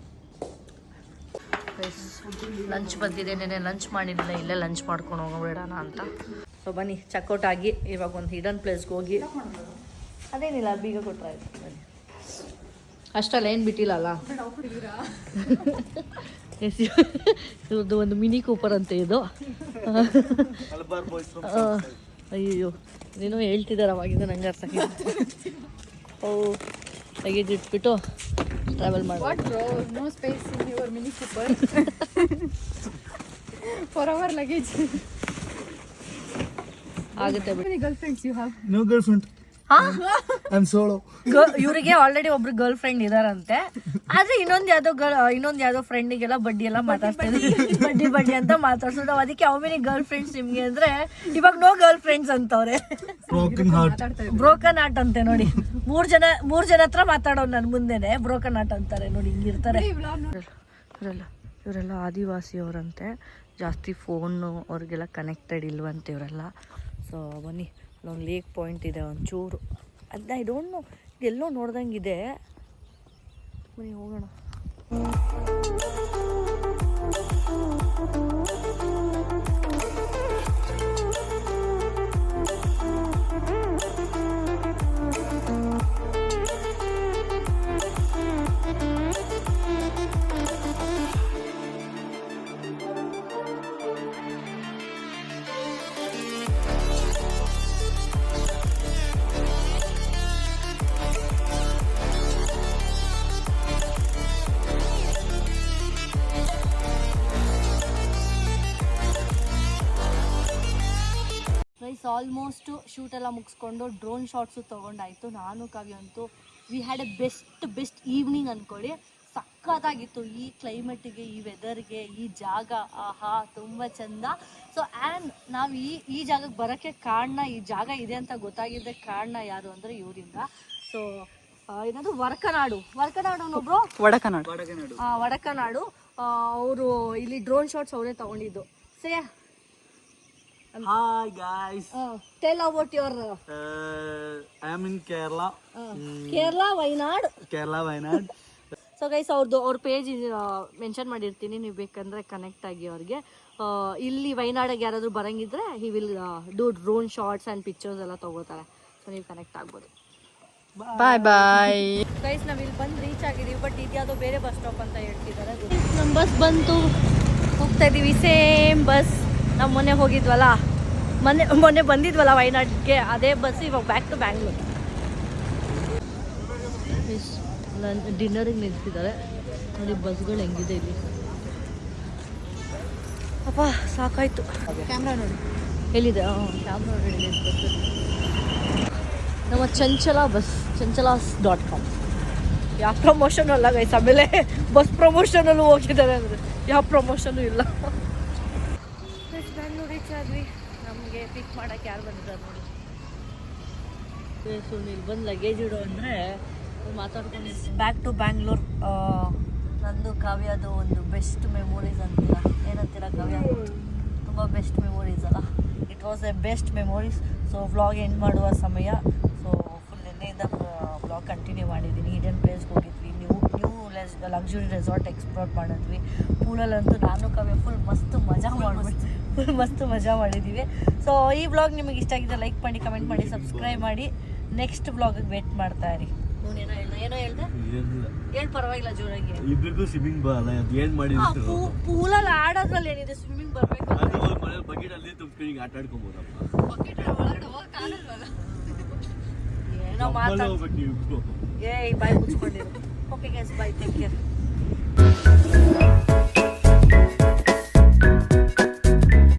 ಲಂಚ್ ಬಂದಿದೆ, ನೆನೆ ಲಂಚ್ ಮಾಡಿರಲಿಲ್ಲ, ಇಲ್ಲೇ ಲಂಚ್ ಮಾಡ್ಕೊಂಡು ಹೋಗೋಬೇಡಣ ಅಂತ. ಸೊ ಬನ್ನಿ, ಚೆಕ್ಔಟ್ ಆಗಿ ಇವಾಗ ಒಂದು ಹಿಡನ್ ಪ್ಲೇಸ್ಗೆ ಹೋಗಿ. ಅದೇನಿಲ್ಲ, ಬೀಗ ಕೊಟ್ಟರೆ ಆಯ್ತು. ಬನ್ನಿ, ಅಷ್ಟಲ್ಲ, ಏನು ಬಿಟ್ಟಿಲ್ಲಲ್ಲ. ಇವ್ರದ್ದು ಒಂದು ಮಿನಿ ಕೂಪರ್ ಅಂತ ಇದು. ಅಯ್ಯೋ, ನೀನು ಹೇಳ್ತಿದ್ದಾರೆ ಅವಾಗಿಂದ ನಂಗೆ ಅರ್ಥ. ಓ ಲಗೇಜ್ ಇಟ್ಬಿಟ್ಟು ಟ್ರಾವೆಲ್ ಮಾಡಿ. What bro? No space in your Mini Cooper for our luggage. ಆಗುತ್ತೆ How many girlfriends you have? No girlfriend. I'm solo. ಇವರಿಗೆ ಆಲ್ರೆಡಿ ಒಬ್ರು ಗರ್ಲ್ ಫ್ರೆಂಡ್ ಇದಾರಂತೆ. ಆದ್ರೆ ಇನ್ನೊಂದ್ ಯಾವ್ದೋ ಫ್ರೆಂಡಿಗೆಲ್ಲ ಬಡ್ಡಿ ಎಲ್ಲ ಮಾತಾಡ್ತಾರೆ. ಬಡ್ಡಿ ಅಂತ ಮಾತಾಡ್ಸೋದು. ನಾವು ಅದಕ್ಕೆ ಹೌ ಮೆನಿ ಗರ್ಲ್ ಫ್ರೆಂಡ್ಸ್ ನಿಮ್ಗೆ ಅಂದ್ರೆ ಇವಾಗ ನೋ ಗರ್ಲ್ ಫ್ರೆಂಡ್ಸ್ ಅಂತವ್ರೆ. ಬ್ರೋಕನ್ ಹಾರ್ಟ್ ಅಂತೆ ನೋಡಿ. ಮೂರ್ ಜನ ಹತ್ರ ಮಾತಾಡೋರು ನನ್ ಮುಂದೆನೆ ಬ್ರೋಕನ್ ಹಾರ್ಟ್ ಅಂತಾರೆ ನೋಡಿ. ಹಿಂಗಿರ್ತಾರೆ ಇವರೆಲ್ಲ ಆದಿವಾಸಿ ಅವರಂತೆ. ಜಾಸ್ತಿ ಫೋನು ಅವ್ರಿಗೆಲ್ಲ ಕನೆಕ್ಟೆಡ್ ಇಲ್ವಂತೆ ಇವರೆಲ್ಲ. ಸೊ ಬನ್ನಿ, ಅಲ್ಲೊಂದು ಲೇಕ್ ಪಾಯಿಂಟ್ ಇದೆ ಒಂಚೂರು. ಅದು ಐ ಡೋಂಟ್ ನೋ, ಎಲ್ಲೋ ನೋಡ್ದಂಗಿದೆ. ಬನ್ನಿ ಹೋಗೋಣ. ಆಲ್ಮೋಸ್ಟ್ ಶೂಟ್ ಎಲ್ಲ ಮುಗಿಸ್ಕೊಂಡು ಡ್ರೋನ್ ಶಾಟ್ಸು ತೊಗೊಂಡಾಯಿತು. ನಾನು ಕಾವ್ಯ ಅಂತೂ we had A best evening ಅಂದ್ಕೊಳ್ಳಿ. ಸಖತ್ತಾಗಿತ್ತು ಈ ಕ್ಲೈಮೇಟಿಗೆ, ಈ ವೆದರ್ಗೆ, ಈ ಜಾಗ. ಆಹಾ, ತುಂಬ ಚಂದ. ಸೊ ಆ್ಯಂಡ್ ನಾವು ಈ ಜಾಗಕ್ಕೆ ಬರೋಕ್ಕೆ ಕಾರಣ, ಈ ಜಾಗ ಇದೆ ಅಂತ ಗೊತ್ತಾಗಿದ್ದೆ ಕಾರಣ ಯಾರು ಅಂದರೆ ಇವರಿಂದ. ಸೊ ಏನದು ವರಕನಾಡು ಅನ್ನೊಬ್ರು ವಡಕನಾಡು ಅವರು ಇಲ್ಲಿ ಡ್ರೋನ್ ಶಾಟ್ಸ್ ಅವರೇ ತಗೊಂಡಿದ್ದು. ಸೇ Hi guys. Tell about your. I am in Kerala. Kerala, Wayanad. So guys ಅವ್ರ ಪೇಜ್ ಮೆನ್ಷನ್ ಮಾಡಿರ್ತೀನಿ, ನೀವು ಬೇಕಂದ್ರೆ ಕನೆಕ್ಟ್ ಆಗಿ ಅವ್ರಿಗೆ. ಇಲ್ಲಿ ವಯನಾಡಿಗೆ ಯಾರಾದರೂ ಬರಂಗಿದ್ರೆ he will do drone shorts and pictures ಎಲ್ಲ ತಗೋತಾರೆ. ಸೊ ನೀವು ಕನೆಕ್ಟ್ ಆಗ್ಬೋದು. ಬಾಯ್ ಗೈಸ್ ನಾವು ಇಲ್ಲಿ ಬಂದು ರೀಚ್ ಆಗಿದ್ದೀವಿ. ಬಟ್ ಇದ್ಯಾವುದೋ ಬೇರೆ ಬಸ್ ಸ್ಟಾಪ್ ಅಂತ ಹೇಳ್ತಿದ್ದಾರೆ. ನಮ್ಮ ಬಸ್ ಬಂತು, ಹೋಗ್ತಾ ಇದ್ದೀವಿ. ಸೇಮ್ ಬಸ್ ನಾವು ಮೊನ್ನೆ ಹೋಗಿದ್ವಲ್ಲ, ಮೊನ್ನೆ ಬಂದಿದ್ವಲ್ಲ ವಯನಾಡಿಗೆ, ಅದೇ ಬಸ್ ಇವಾಗ ಬ್ಯಾಕ್ ಟು ಬ್ಯಾಂಗ್ಳೂರ್. ಡಿನ್ನರಿಗೆ ನಿಲ್ಸಿದ್ದಾರೆ ನೋಡಿ. ಬಸ್ಗಳು ಹೆಂಗಿದೆ ಇಲ್ಲಿ, ಅಪ್ಪ ಸಾಕಾಯ್ತು. ಕ್ಯಾಮ್ರಾ ನೋಡಿ ಎಲ್ಲಿದೆ? ಕ್ಯಾಮ್ರಾ ನೋಡಿ. ಬಸ್ ನಮ್ಮ chanchala's.com. ಯಾವ ಪ್ರಮೋಷನ್ ಅಲ್ಲ ಗೈಸ್. ಆಮೇಲೆ ಬಸ್ ಪ್ರಮೋಷನಲ್ಲೂ ಹೋಗಿದ್ದಾರೆ ಅಂದರೆ ಯಾವ ಪ್ರಮೋಷನು ಇಲ್ಲ. ಬ್ಯಾಂಗ್ಳೂರ್ ರೀಚ್ ಆದ್ವಿ. ನಮಗೆ ಪಿಕ್ ಮಾಡೋಕ್ಕೆ ಯಾರು ಬಂದಿದ್ದಾರೆ ನೋಡಿ. ಸುನಿಲ್ ಬಂದು ಲಗೇಜ್ ಇಡು ಅಂದರೆ ಮಾತಾಡ್ಕೊಂಡು ಬ್ಯಾಕ್ ಟು ಬ್ಯಾಂಗ್ಳೂರ್. ನಂದು ಕಾವ್ಯದು ಒಂದು ಬೆಸ್ಟ್ ಮೆಮೊರೀಸ್ ಅಂತೀರ, ಏನಂತೀರ ಕಾವ್ಯ? ತುಂಬ ಬೆಸ್ಟ್ ಮೆಮೊರೀಸ್ ಅಲ್ಲ. It was A best memories. So vlog end ಮಾಡುವ ಸಮಯ. ಸೊ ಫುಲ್ ನಿನ್ನೆಯಿಂದ ವ್ಲಾಗ್ ಕಂಟಿನ್ಯೂ ಮಾಡಿದ್ದೀನಿ. ಹಿಡನ್ ಪ್ಲೇಸ್ಗೆ ಹೋಗಿದ್ವಿ, ನ್ಯೂ ಲಕ್ಸುರಿ ರೆಸಾರ್ಟ್ ಎಕ್ಸ್ಪ್ಲೋರ್ ಮಾಡಿದ್ವಿ. ಪೂಲಲ್ಲಂತೂ ನಾನು ಕಾವ್ಯ ಫುಲ್ ಮಸ್ತ್ ಮಜಾ ಮಾಡಿದ್ದೀವಿ. ಸೊ ಈ ವ್ಲಾಗ್ ನಿಮಗೆ ಇಷ್ಟ ಆಗಿದೆ ಲೈಕ್ ಮಾಡಿ, ಕಮೆಂಟ್ ಮಾಡಿ, ಸಬ್ಸ್ಕ್ರೈಬ್ ಮಾಡಿ. ನೆಕ್ಸ್ಟ್ ವ್ಲಾಗಿಗೆ ವೇಟ್ ಮಾಡ್ತಾ ಇರಿ. ಏನೋ ಹೇಳ್ದೆ? ಏನು ಪರವಾಗಿಲ್ಲ, ಜೋರಾಗಿ. ಇಬ್ಬರಿಗೂ ಸ್ವಿಮ್ಮಿಂಗ್ ಬರಲ್ಲ, ಅದು ಏನು ಮಾಡಿ ಪೂಲಲ್ಲಿ ಆಡೋದ್ರಲ್ಲಿ ಏನಿದೆ, ಸ್ವಿಮ್ಮಿಂಗ್ ಬರಬೇಕು. ಬಕೆಟಲ್ಲಿ ತುಂಬಿಕೊಂಡು ಆಟ ಆಡ್ಕೊಬೋದಪ್ಪ. ಏನೋ ಮಾತಾಡ್ಬೇಕು. ಬಾಯ್ ಮುಚ್ಕೊಂಡಿರು. ಓಕೆ ಗೈಸ್, ಬಾಯ್, ಟೇಕ್ ಕೇರ್.